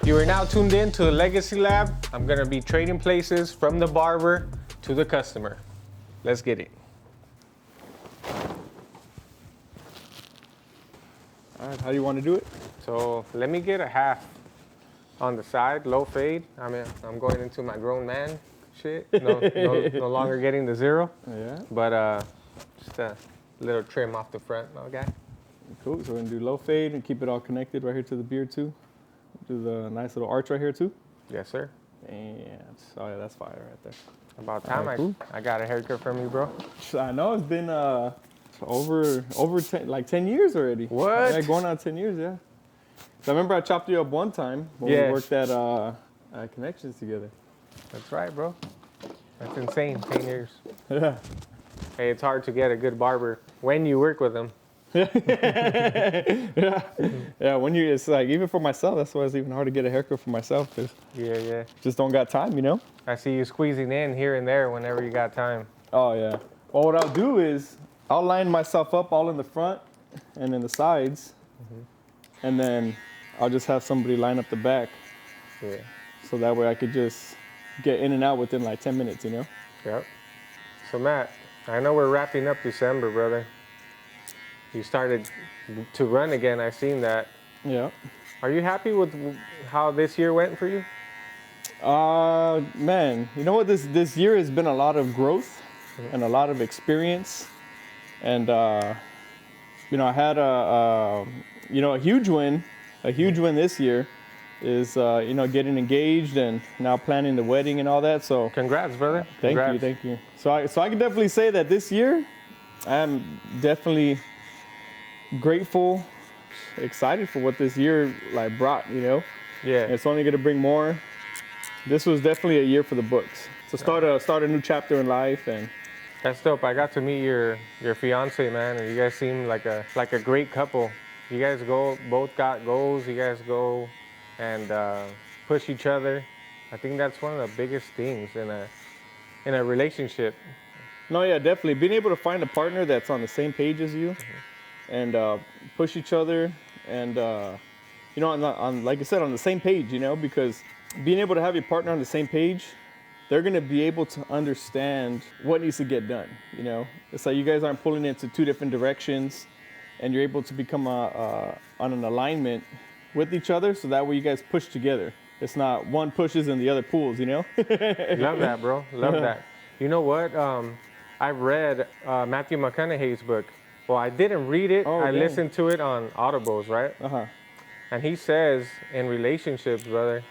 You are now tuned in to the Legacy Lab. I'm gonna be trading places from the barber to the customer. Let's get it. All right, how do you want to do it? So let me get a half on the side, low fade. I'm going into my grown man shit. No longer getting the zero. Yeah. But just a little trim off the front, okay? Cool. So we're gonna do low fade and keep it all connected right here to the beard too. Do the nice little arch right here too. Yes, sir. And oh yeah, that's fire right there. About time Cool. I got a haircut from you, bro. I know it's been over 10 years already. What? Yeah, going on 10 years, yeah. So I remember I chopped you up one time when Yeah. we worked at Connections together. That's right, bro. That's insane, 10 years. Yeah. Hey, it's hard to get a good barber when you work with them. Yeah. It's like, even for myself, that's why it's even hard to get a haircut for myself, because Yeah. just don't got time, you know? I see you squeezing in here and there whenever you got time. Oh, yeah. Well, what I'll do is I'll line myself up all in the front and in the sides, and then I'll just have somebody line up the back, Yeah. so that way I could just get in and out within like 10 minutes, you know? Yep. So, Matt, I know we're wrapping up December, brother. You started to run again. I seen that. Yeah. Are you happy with how this year went for you? Man, you know what? This year has been a lot of growth and a lot of experience, and I had a huge win. A huge win this year is getting engaged and now planning the wedding and all that. So Congrats, brother. thank you. So I can definitely say that this year I'm definitely grateful, excited for what this year like brought. You know, Yeah. it's only gonna bring more. This was definitely a year for the books. So start a new chapter in life. And That's dope. I got to meet your fiance, man, and you guys seem like a great couple. You guys both got goals. You guys go and push each other. I think that's one of the biggest things in a relationship. no, yeah, definitely being able to find a partner that's on the same page as you, and push each other, and on like I said, on the same page, you know, because being able to have your partner on the same page, they're gonna be able to understand what needs to get done. You know, it's like you guys aren't pulling into two different directions, and you're able to become on an alignment with each other, so that way you guys push together. It's not one pushes and the other pulls, you know? Love that, bro. Love that. You know what? I read Matthew McConaughey's book. Well, I didn't read it. Oh, I dang. listened to it on Audibles, right? Uh-huh. And he says in relationships, brother,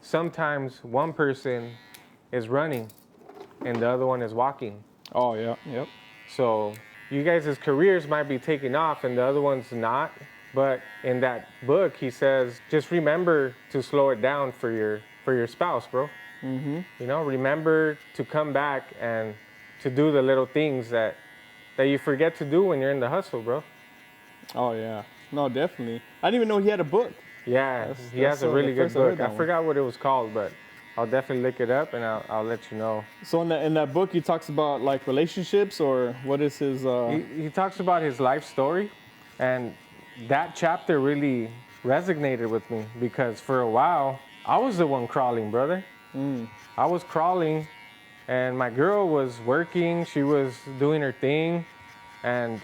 sometimes one person is running and the other one is walking. Oh, yeah, yep. So you guys' careers might be taking off and the other one's not. But in that book, he says, just remember to slow it down for your spouse, bro. Mm-hmm. You know, remember to come back and to do the little things that you forget to do when you're in the hustle, bro. Oh, yeah. No, definitely. I didn't even know he had a book. Yeah, he has a really good book. I forgot what it was called, but I'll definitely look it up and I'll let you know. So in that book, he talks about like relationships, or what is his? He talks about his life story, and that chapter really resonated with me because for a while I was the one crawling, brother. I was crawling, and my girl was working. She was doing her thing, and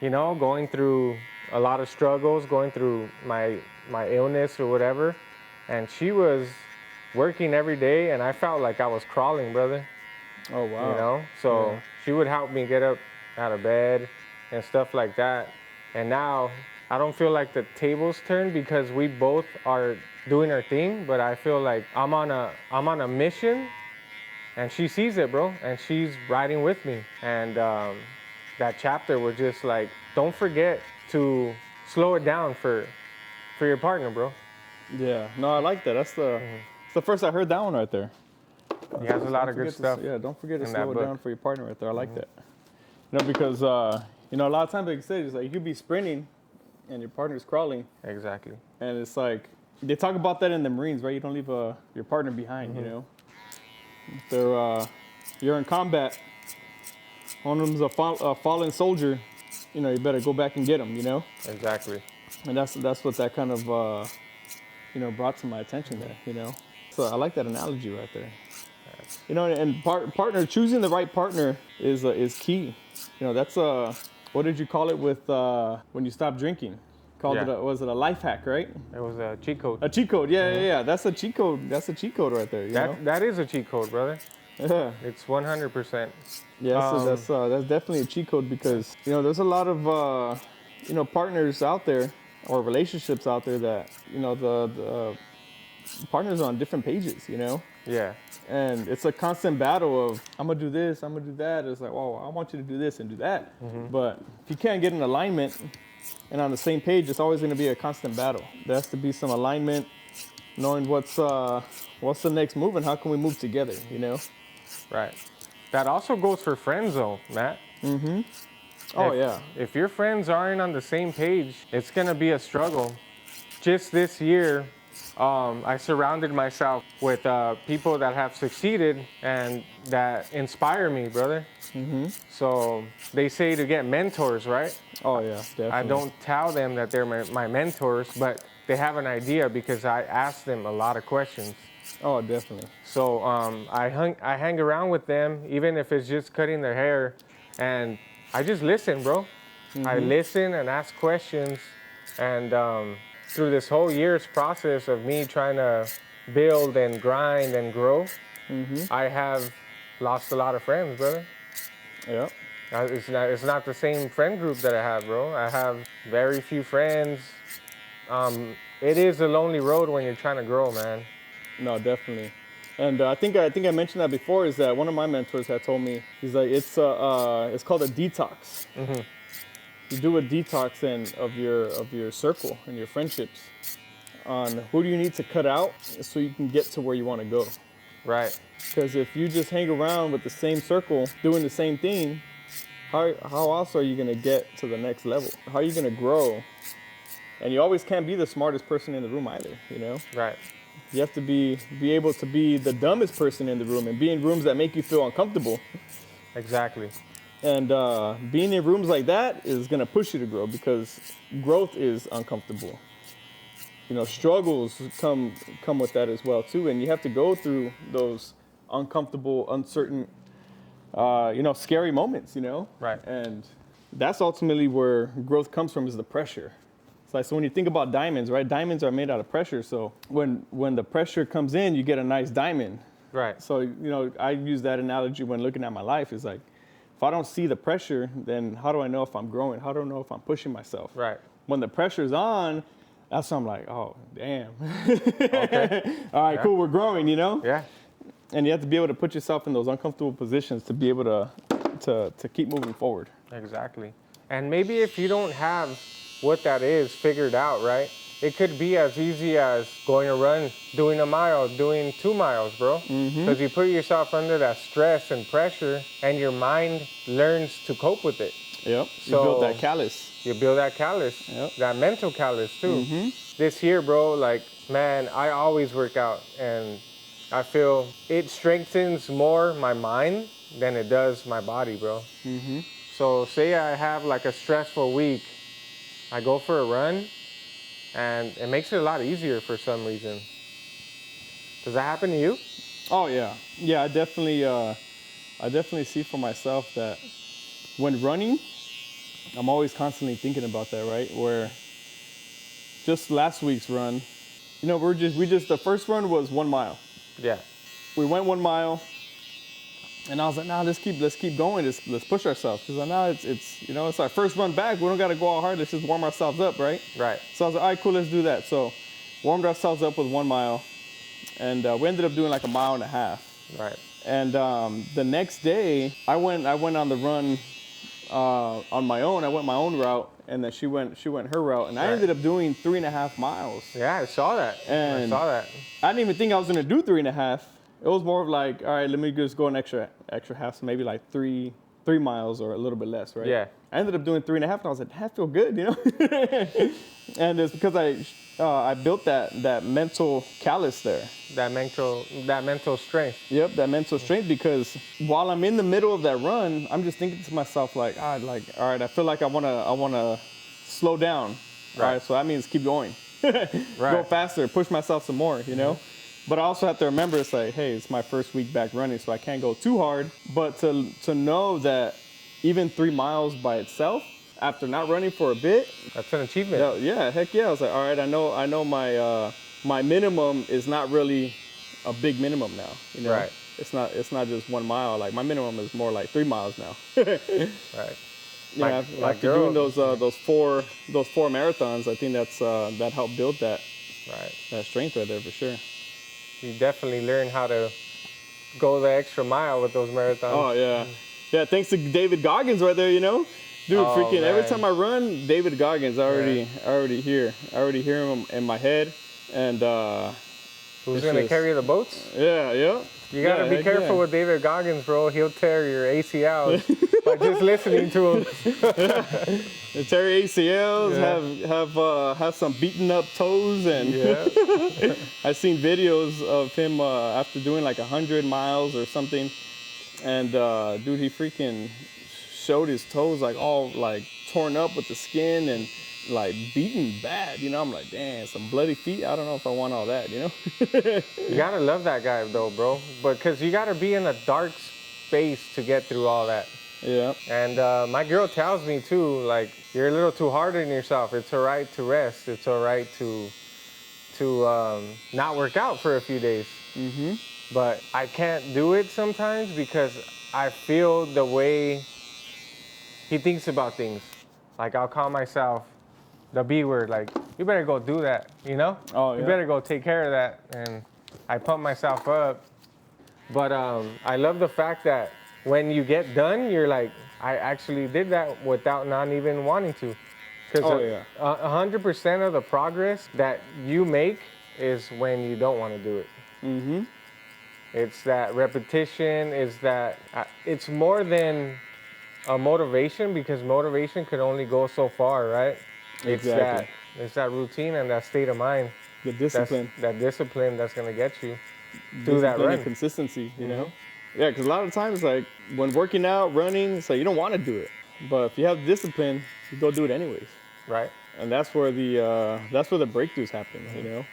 going through a lot of struggles, going through my illness or whatever, and she was working every day, and I felt like I was crawling, brother. Oh, wow. So Yeah. she would help me get up out of bed and stuff like that. And now I don't feel like the tables turned because we both are doing our thing, but I feel like I'm on a mission, and she sees it, bro, and she's riding with me. And that chapter was just like, don't forget to slow it down for your partner, bro. Yeah. No, I like that. That's it's the first I heard that one right there. He has a lot of good Forget stuff. Yeah, don't forget to in that slow it book. down for your partner right there. I like that. You know, because a lot of times, like you said, it's like you could be sprinting and your partner's crawling, Exactly. and it's like they talk about that in the Marines, right? You don't leave your partner behind. You know, if they're you're in combat, one of them's a fallen soldier. You better go back and get him. You know, Exactly. and that's what that kind of brought to my attention there, So I like that analogy right there. And partner, choosing the right partner is key. That's what did you call it with when you stop drinking? Called Yeah. was it a life hack, right? It was a cheat code. A cheat code, yeah. That's a cheat code. That's a cheat code right there. That is a cheat code, brother. Yeah. It's 100%. Yeah, so that's definitely a cheat code because there's a lot of partners out there or relationships out there that the partners are on different pages, Yeah. and it's a constant battle of I'm gonna do this, I'm gonna do that. It's like, well, I want you to do this and do that, but if you can't get in alignment and on the same page, it's always gonna be a constant battle. There has to be some alignment, knowing what's the next move and how can we move together, Right. That also goes for friends, though, Matt. Oh yeah. If your friends aren't on the same page, it's gonna be a struggle. Just this year, I surrounded myself with people that have succeeded and that inspire me, brother. So they say to get mentors, right? Oh yeah, definitely. I don't tell them that they're my mentors, but they have an idea because I ask them a lot of questions. Oh, definitely. So I hang around with them, even if it's just cutting their hair, and I just listen, bro. I listen and ask questions, and through this whole year's process of me trying to build and grind and grow, I have lost a lot of friends, brother. Yeah. It's not the same friend group that I have, bro. I have very few friends. It is a lonely road when you're trying to grow, man. No, definitely. And I think I mentioned that before. Is that one of my mentors had told me? He's like, it's called a detox. You do a detox of your circle and your friendships on who do you need to cut out so you can get to where you want to go. Right. Because if you just hang around with the same circle doing the same thing, how else are you gonna get to the next level? How are you gonna grow? And you always can't be the smartest person in the room either, Right. You have to be able to be the dumbest person in the room and be in rooms that make you feel uncomfortable. Exactly. And being in rooms like that is gonna push you to grow because growth is uncomfortable. Struggles come with that as well too, and you have to go through those uncomfortable, uncertain, scary moments. Right. And that's ultimately where growth comes from is the pressure. So when you think about diamonds, right? Diamonds are made out of pressure. So when the pressure comes in, you get a nice diamond. Right. So, I use that analogy when looking at my life. It's like, if I don't see the pressure, then how do I know if I'm growing? How do I know if I'm pushing myself? Right. When the pressure's on, that's when I'm like, oh, damn. Okay. All right, Yeah. cool, we're growing, Yeah. And you have to be able to put yourself in those uncomfortable positions to be able to keep moving forward. Exactly. And maybe if you don't have what that is figured out, right? It could be as easy as going a run, doing a mile, doing 2 miles, bro. Because you put yourself under that stress and pressure and your mind learns to cope with it. Yep. So- You build that callus. You build that callus, Yep. that mental callus too. This year, bro, man, I always work out and I feel it strengthens more my mind than it does my body, bro. So say I have a stressful week, I go for a run and it makes it a lot easier for some reason. Does that happen to you? Oh yeah. Yeah, I definitely see for myself that when running, I'm always constantly thinking about that, right? Where just last week's run, the first run was 1 mile. Yeah. We went 1 mile, and I was like, nah, let's keep going. Let's push ourselves. Because now it's our first run back. We don't got to go out hard. Let's just warm ourselves up, right? Right. So I was like, all right, cool, let's do that. So warmed ourselves up with 1 mile, and we ended up doing 1.5 miles. Right. And the next day, I went on the run on my own. I went my own route, and then she went her route, and I Right. ended up doing 3.5 miles. Yeah, I saw that. I And- saw that. I didn't even think I was gonna do 3.5. It was more of like, all right, let me just go an extra half, so maybe 3 miles or a little bit less, right? Yeah. I ended up doing 3.5, and I was like, that feel good, And it's because I built that mental callus there. That mental strength. Yep, that mental strength, because while I'm in the middle of that run, I'm just thinking to myself all right, I feel like I wanna slow down. Right. All right, so that means keep going. go faster, push myself some more, you know? But I also have to remember, it's like, hey, it's my first week back running, so I can't go too hard. But to know that even 3 miles by itself, after not running for a bit, That's an achievement. yeah, heck yeah. I was like, all right, I know my minimum is not really a big minimum now, you know? Right. It's not just 1 mile. Like my minimum is more like 3 miles now. Right. Yeah, after doing those four marathons, I think that helped build that strength right there for sure. You definitely learn how to go the extra mile with those marathons. Oh yeah, yeah. Thanks to David Goggins right there, you know, dude. Oh, Freaking every man. time I run, David Goggins. I already hear him in my head, and Who's it's gonna just- carry the boats? yeah. You gotta Yeah, be heck careful yeah. with David Goggins, bro. He'll tear your ACLs by just listening to him. The Terry ACLs have some beaten up toes, and Yeah. I've seen videos of him after doing like 100 miles or something, and dude, he freaking showed his toes like all like torn up with the skin and like beaten bad. You know, I'm like, damn, some bloody feet. I don't know if I want all that. You know? You gotta love that guy though, bro. But cause you gotta be in a dark space to get through all that. Yeah. And my girl tells me too, like, you're a little too hard on yourself. It's all right to rest. It's all right to not work out for a few days. Mm-hmm. But I can't do it sometimes because I feel the way he thinks about things. Like I'll call myself the B word, like, you better go do that, you know? Oh, You yeah. better go take care of that. And I pump myself up. But I love the fact that when you get done, you're like, I actually did that without not even wanting to. Because Oh, yeah. 100% of the progress that you make is when you don't want to do it. Mm-hmm. It's that repetition, it's more than a motivation, because motivation could only go so far, right? Exactly. It's that routine and that state of mind. The discipline. That discipline that's gonna get you through that Discipline run. and consistency, you know? Yeah, because a lot of times, like, when working out, running, it's like you don't want to do it. But if you have discipline, you go do it anyways. Right? And that's where the breakthroughs happen, you know?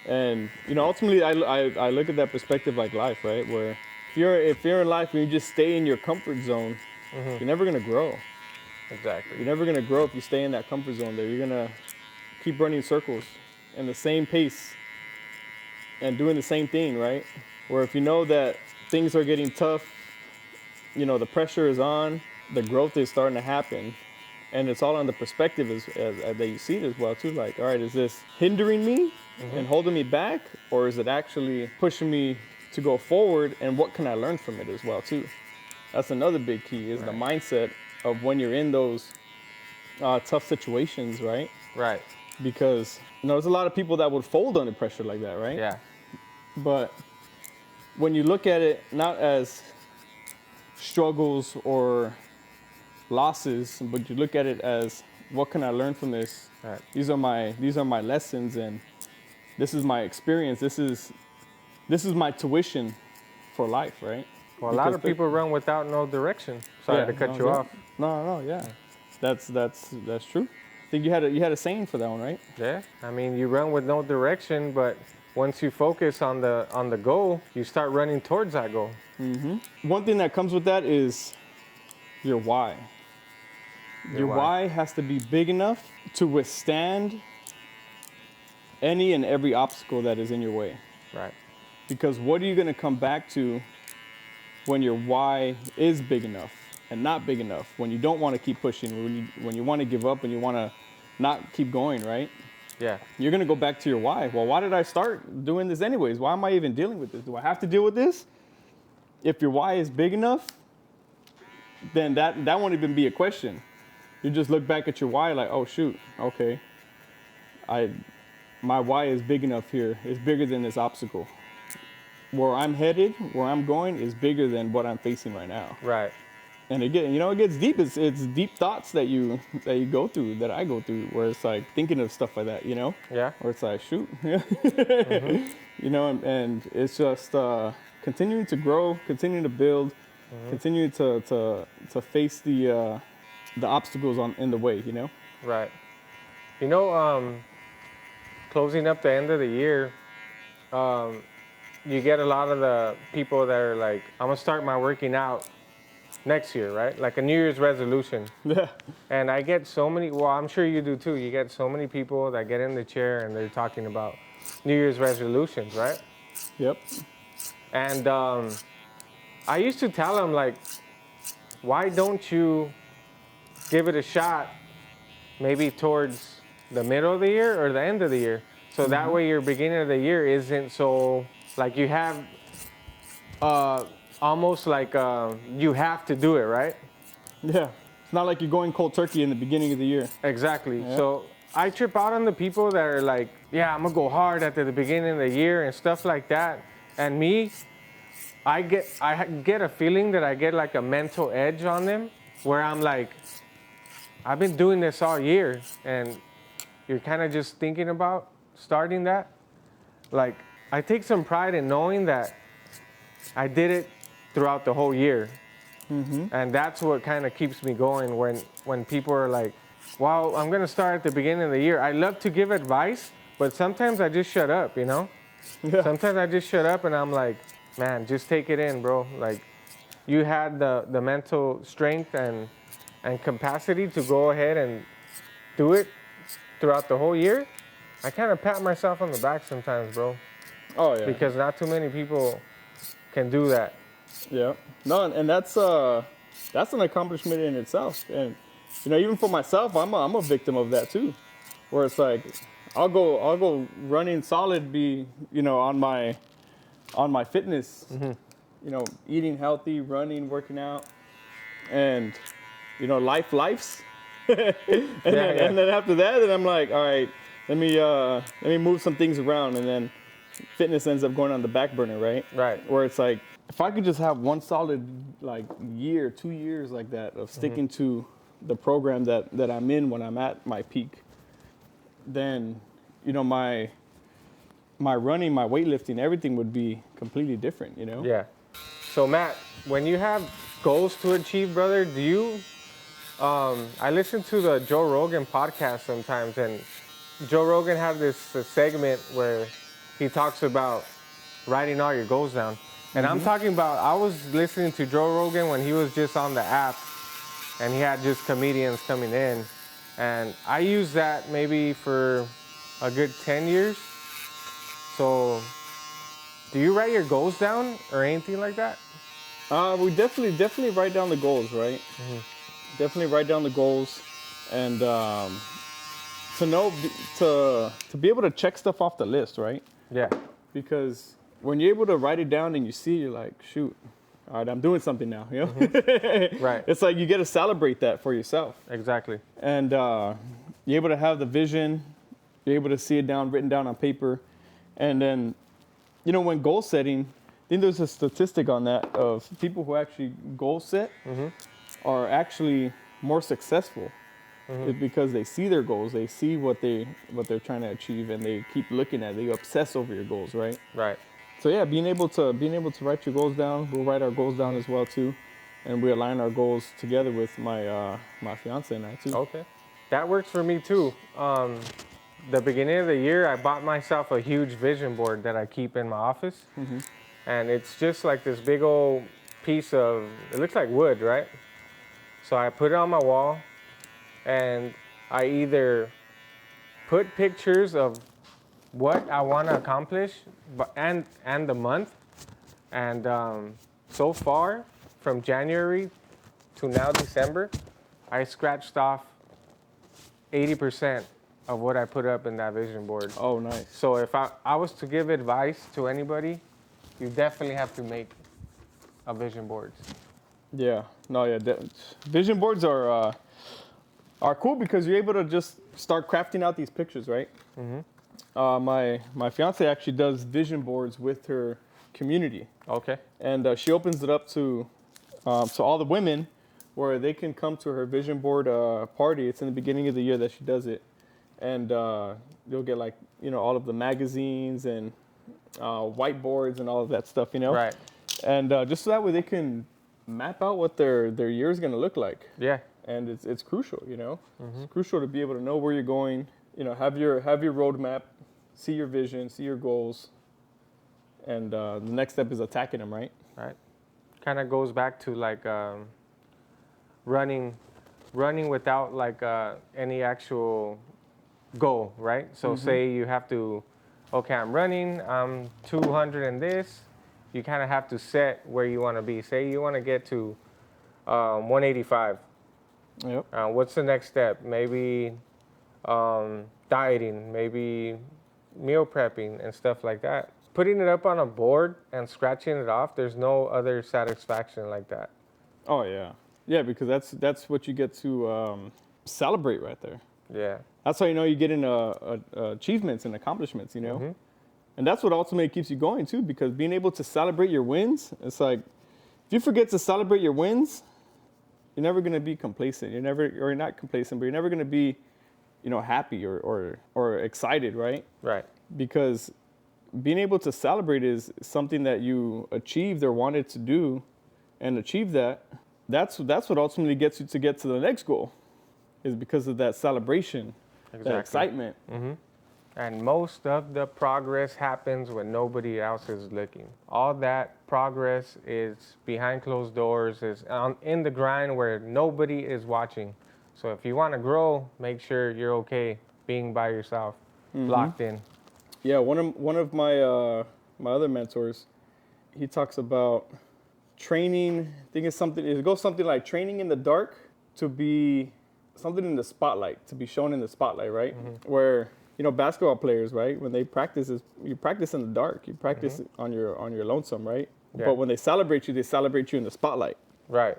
And, you know, ultimately, I look at that perspective like life, right? Where if you're in life and you just stay in your comfort zone, you're never going to grow. Exactly. You're never going to grow if you stay in that comfort zone there. You're going to keep running circles in the same pace and doing the same thing, right? Where if you know that things are getting tough, you know, the pressure is on, the growth is starting to happen, and it's all on the perspective as that you see it as well too. Like, all right, is this hindering me and holding me back, or is it actually pushing me to go forward, and what can I learn from it as well too? That's another big key, is the mindset of when you're in those tough situations, right? Right. Because, you know, there's a lot of people that would fold under pressure like that, right? Yeah. But when you look at it not as struggles or losses, but you look at it as, what can I learn from this? Right. These are my lessons, and this is my experience. This is my tuition for life, right? Well, a lot of people run without no direction. Sorry to cut you off. No, yeah. That's true. I think you had a saying for that one, right? Yeah. I mean, you run with no direction, but once you focus on the goal, you start running towards that goal. One thing that comes with that is your why. Your why has to be big enough to withstand any and every obstacle that is in your way. Right. Because what are you going to come back to when your why is big enough and not big enough? When you don't want to keep pushing, when you want to give up and you want to not keep going, right? Yeah. You're going to go back to your why. Well, why did I start doing this anyways? Why am I even dealing with this? Do I have to deal with this? If your why is big enough, then that won't even be a question. You just look back at your why like, oh shoot, okay. My why is big enough here. It's bigger than this obstacle. Where I'm headed, where I'm going is bigger than what I'm facing right now. Right. And again, you know, it gets deep. It's deep thoughts that you go through, that I go through, where it's like thinking of stuff like that, you know? Yeah. Where it's like, shoot. You know, and it's just continuing to grow, continuing to build, continuing to face the obstacles in the way, you know? Right. You know, closing up the end of the year, you get a lot of the people that are like, I'm gonna start my working out next year, right? Like a New Year's resolution. Yeah. And I get so many, well, I'm sure you do too. You get so many people that get in the chair and they're talking about New Year's resolutions, right? Yep. And I used to tell them, like, why don't you give it a shot maybe towards the middle of the year or the end of the year? So that way your beginning of the year isn't so, like you have almost like you have to do it, right? Yeah. It's not like you're going cold turkey in the beginning of the year. Exactly. Yeah. So I trip out on the people that are like, yeah, I'm gonna go hard at the beginning of the year and stuff like that. And me, I get a feeling that I get like a mental edge on them where I'm like, I've been doing this all year and you're kind of just thinking about starting that. Like, I take some pride in knowing that I did it throughout the whole year. And that's what kind of keeps me going when people are like, well, I'm going to start at the beginning of the year. I love to give advice, but sometimes I just shut up, you know? Yeah. Sometimes I just shut up and I'm like, man, just take it in, bro. Like, you had the mental strength and capacity to go ahead and do it throughout the whole year. I kind of pat myself on the back sometimes, bro, Oh yeah. because not too many people can do that. Yeah. No, and that's an accomplishment in itself. And you know, even for myself, I'm a victim of that too. Where it's like I'll go running solid, be, you know, on my fitness, you know, eating healthy, running, working out, and you know, life's. and then after that, then I'm like, all right, let me move some things around, and then fitness ends up going on the back burner, right? Right. Where it's like, if I could just have one solid like year, 2 years like that of sticking to the program that I'm in when I'm at my peak, then you know my running, my weightlifting, everything would be completely different, you know? Yeah. So Matt, when you have goals to achieve, brother, do you? I listen to the Joe Rogan podcast sometimes, and Joe Rogan had this segment where he talks about writing all your goals down. And I'm talking about, I was listening to Joe Rogan when he was just on the app, and he had just comedians coming in. And I used that maybe for a good 10 years. So, do you write your goals down or anything like that? We definitely write down the goals, right? Definitely write down the goals, and to be able to check stuff off the list, right? Yeah. Because when you're able to write it down and you see, you're like, shoot, all right, I'm doing something now, you know? Right. It's like you get to celebrate that for yourself. Exactly. And you're able to have the vision, you're able to see it written down on paper. And then, you know, when goal setting, I think there's a statistic on that of people who actually goal set are actually more successful. It's because they see their goals, they see what they're trying to achieve, and they keep looking at it. They obsess over your goals, right? Right. So yeah, being able to write your goals down. We'll write our goals down as well too, and we align our goals together with my my fiance and I too. Okay. That works for me too. The beginning of the year, I bought myself a huge vision board that I keep in my office. And it's just like this big old piece of, it looks like wood, right? So I put it on my wall, and I either put pictures of what I want to accomplish and the month. And so far, from January to now December, I scratched off 80% of what I put up in that vision board. Oh, nice. So if I was to give advice to anybody, you definitely have to make a vision board. Yeah. No. Yeah. Vision boards are cool because you're able to just start crafting out these pictures, right? My fiance actually does vision boards with her community, Okay. and she opens it up to all the women, where they can come to her vision board party. It's in the beginning of the year that she does it, and you'll get like, you know, all of the magazines and whiteboards and all of that stuff, you know. Right. And just so that way they can map out what their year is going to look like. Yeah. And it's crucial, you know. It's crucial to be able to know where you're going, you know, have your roadmap, see your vision, see your goals, and the next step is attacking them, right? Right. Kind of goes back to like running without like any actual goal, right? So say you have to, okay, I'm running, I'm 200 in this. You kind of have to set where you want to be. Say you want to get to 185. Yep. What's the next step? Maybe dieting, maybe meal prepping and stuff like that. Putting it up on a board and scratching it off, there's no other satisfaction like that. Oh yeah, yeah, because that's what you get to celebrate right there. Yeah. That's how you know you're getting achievements and accomplishments, you know? And that's what ultimately keeps you going too, because being able to celebrate your wins, it's like, if you forget to celebrate your wins, you're never gonna be complacent. You're not complacent, but you're never gonna be, happy or excited, right? Right. Because being able to celebrate is something that you achieved or wanted to do and achieve that. That's what ultimately gets you to get to the next goal, is because of that celebration, that excitement. And most of the progress happens when nobody else is looking. All that progress is behind closed doors, is in the grind where nobody is watching. So if you want to grow, make sure you're okay being by yourself, locked in. Yeah, one of my my other mentors, he talks about training. I think it goes something like training in the dark to be something in the spotlight, to be shown in the spotlight, right? Where basketball players, right? When they practice, you practice in the dark. You practice on your lonesome, right? Yeah. But when they celebrate you in the spotlight. Right.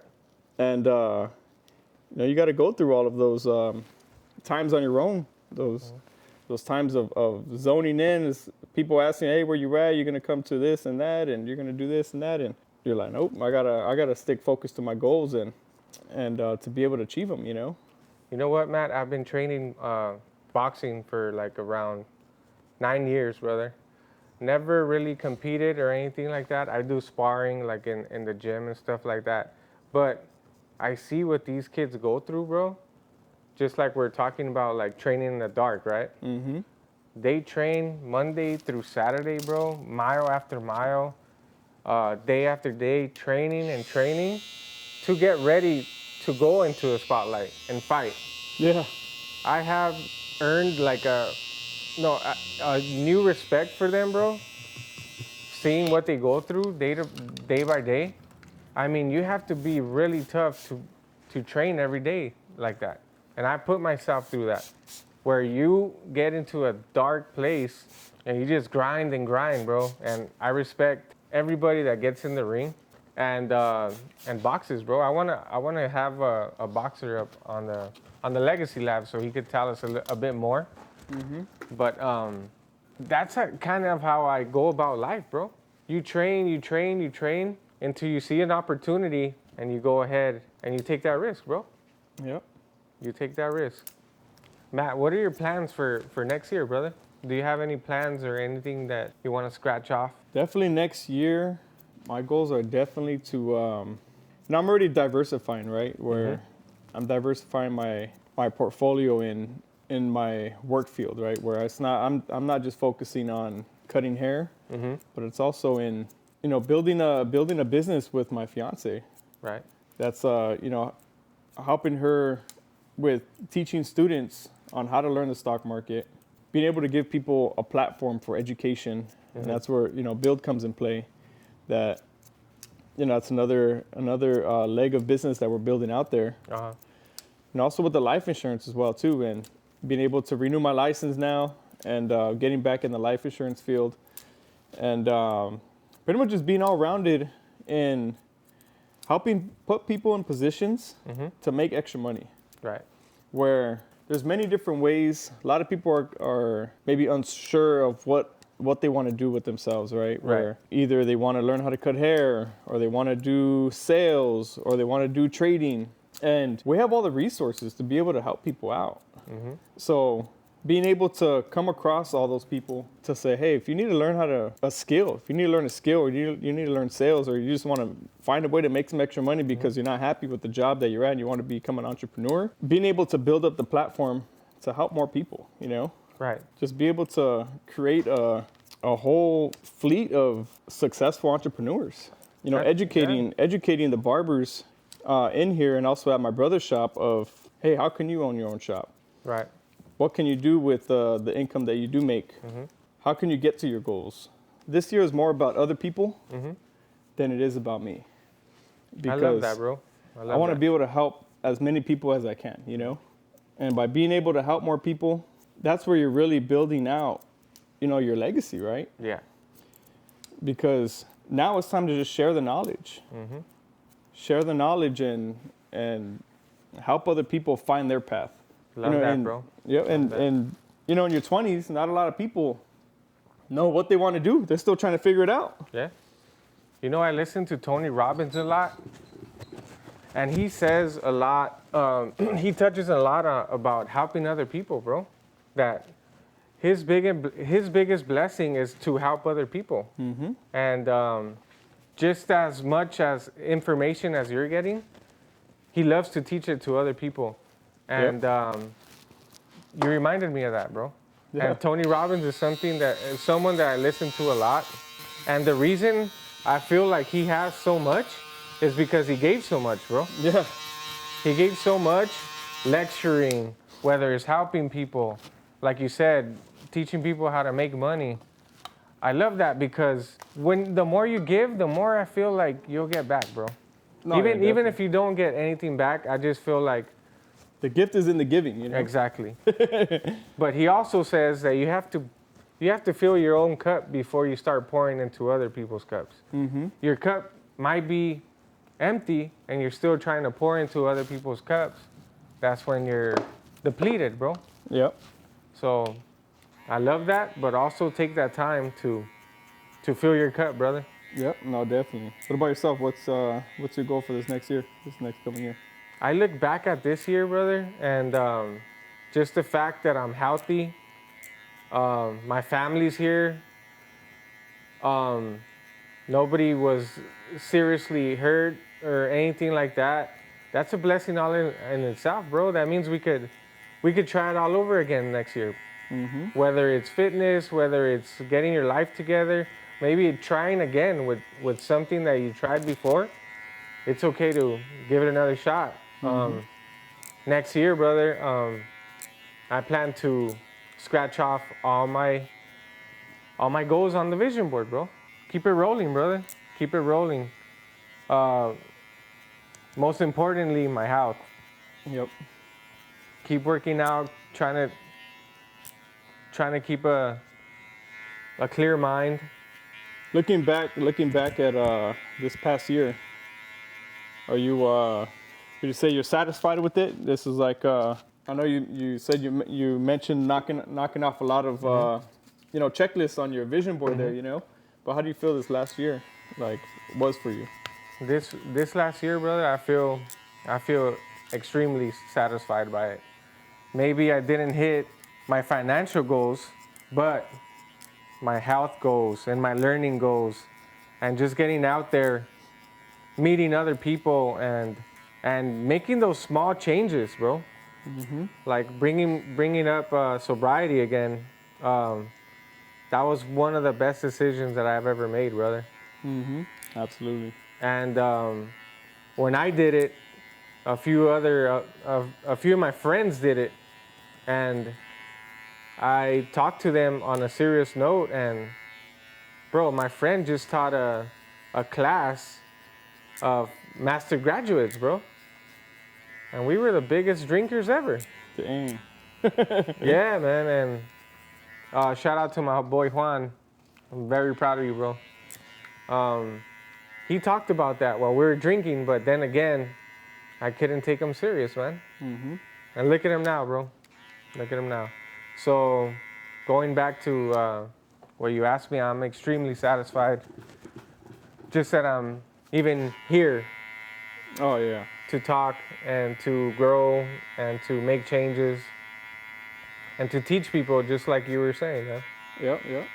And you got to go through all of those times on your own. Those times of zoning in, is people asking, hey, where you at? You're gonna come to this and that, and you're gonna do this and that, and you're like, nope, I gotta stick focused to my goals and to be able to achieve them. You know what, Matt? I've been training boxing for like around 9 years, brother. Never really competed or anything like that. I do sparring like in the gym and stuff like that. But I see what these kids go through, bro. Just like we're talking about like training in the dark, right? They train Monday through Saturday, bro, mile after mile, day after day, training to get ready to go into the spotlight and fight. Yeah. I have earned like a new respect for them, bro. Seeing what they go through day by day. I mean, you have to be really tough to train every day like that. And I put myself through that, where you get into a dark place and you just grind and grind, bro. And I respect everybody that gets in the ring and boxes, bro. I wanna have a boxer up on the Legacy Lab so he could tell us a bit more. But that's kind of how I go about life, bro. You train until you see an opportunity and you go ahead and you take that risk, bro. Yep. You take that risk. Matt, what are your plans for next year, brother? Do you have any plans or anything that you want to scratch off? Definitely next year, my goals are definitely to, now I'm already diversifying, right? Where I'm diversifying my portfolio in my work field, right? Where it's not, I'm not just focusing on cutting hair, but it's also in, building a business with my fiance. Right. That's, helping her with teaching students on how to learn the stock market, being able to give people a platform for education. And that's where, Build comes in play. That, it's another leg of business that we're building out there. And also with the life insurance as well too, and being able to renew my license now and getting back in the life insurance field, and pretty much just being all rounded in helping put people in positions to make extra money. Right. Where there's many different ways. A lot of people are maybe unsure of what they want to do with themselves, right? Where either they want to learn how to cut hair, or they want to do sales, or they want to do trading. And we have all the resources to be able to help people out. So being able to come across all those people to say, hey, if you need to learn a skill, if you need to learn a skill, or you need to learn sales, or you just want to find a way to make some extra money because you're not happy with the job that you're at and you want to become an entrepreneur, being able to build up the platform to help more people, Right. Just be able to create a whole fleet of successful entrepreneurs. You know, educating the barbers in here and also at my brother's shop of, hey, how can you own your own shop? Right. What can you do with the income that you do make? How can you get to your goals? This year is more about other people than it is about me. I love that, bro. I want to be able to help as many people as I can, you know? And by being able to help more people, that's where you're really building out, you know, your legacy, right? Yeah. Because now it's time to just share the knowledge. Share the knowledge and help other people find their path. Love that, bro. Yeah, and you know, in your 20s, not a lot of people know what they want to do. They're still trying to figure it out. Yeah. You know, I listen to Tony Robbins a lot, and he says a lot, he touches a lot about helping other people, bro. That his biggest blessing is to help other people. And just as much as information as you're getting, he loves to teach it to other people. And you reminded me of that, bro. Yeah. And Tony Robbins is someone that I listen to a lot. And the reason I feel like he has so much is because he gave so much, bro. Yeah. He gave so much, lecturing, whether it's helping people, like you said, teaching people how to make money. I love that because the more you give, the more I feel like you'll get back, bro. No, even if you don't get anything back, I just feel like the gift is in the giving, you know. Exactly. But he also says that you have to fill your own cup before you start pouring into other people's cups. Your cup might be empty and you're still trying to pour into other people's cups. That's when you're depleted, bro. Yep. So I love that, but also take that time to fill your cup, brother. Yep. No, definitely. What about yourself? What's your goal for this next year? This next coming year? I look back at this year, brother, and just the fact that I'm healthy, my family's here, nobody was seriously hurt or anything like that. That's a blessing all in itself, bro. That means we could try it all over again next year. Whether it's fitness, whether it's getting your life together, maybe trying again with something that you tried before. It's okay to give it another shot. Next year, brother, I plan to scratch off all my goals on the vision board, bro. Keep it rolling, brother. Keep it rolling. Most importantly, my health. Yep. Keep working out, trying to keep a clear mind. Looking back at this past year, are you would you say you're satisfied with it? This is like I know you said you mentioned knocking off a lot of you know, checklists on your vision board there, you know. But how do you feel this last year like was for you? This last year, brother, I feel extremely satisfied by it. Maybe I didn't hit my financial goals, but my health goals and my learning goals, and just getting out there, meeting other people, and making those small changes, bro. Like bringing up sobriety again. That was one of the best decisions that I've ever made, brother. Absolutely. And when I did it, a few of my friends did it, and I talked to them on a serious note. And bro, my friend just taught a class of master graduates, bro, and we were the biggest drinkers ever. Dang. Yeah, man. And shout out to my boy Juan. I'm very proud of you, bro. He talked about that while we were drinking, but then again, I couldn't take him serious, man. And look at him now, bro. Look at him now. So, going back to what you asked me, I'm extremely satisfied. Just that I'm even here. Oh yeah. To talk and to grow and to make changes and to teach people, just like you were saying, man. Yep.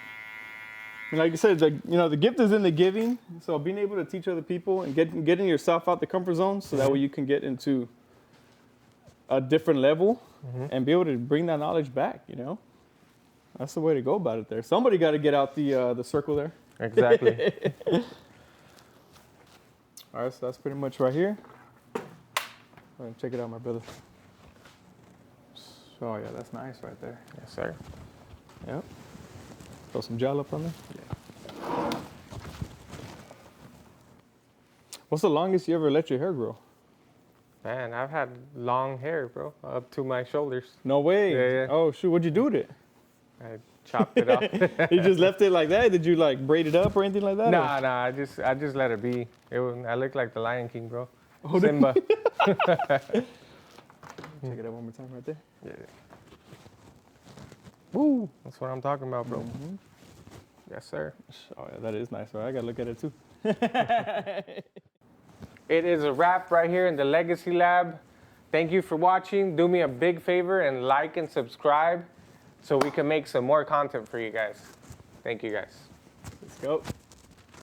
And like you said, the gift is in the giving. So being able to teach other people and getting yourself out the comfort zone, so that way you can get into a different level and be able to bring that knowledge back, you know. That's the way to go about it there. Somebody got to get out the circle there. Exactly. All right, so that's pretty much right here. Check it out, my brother. So, yeah, that's nice right there. Yes, sir. Yep. Throw some gel up on there. Yeah. What's the longest you ever let your hair grow? Man, I've had long hair, bro, up to my shoulders. No way. Yeah, yeah. Oh, shoot. What'd you do with it? I chopped it off. You just left it like that? Did you like braid it up or anything like that? Nah, I just let it be. I look like the Lion King, bro. Oh, Simba. Check it out one more time right there. Yeah. Woo! That's what I'm talking about, bro. Mm-hmm. Yes, sir. Oh, yeah, that is nice. Right? I got to look at it too. It is a wrap right here in the Legacy Lab. Thank you for watching. Do me a big favor and like and subscribe so we can make some more content for you guys. Thank you, guys. Let's go.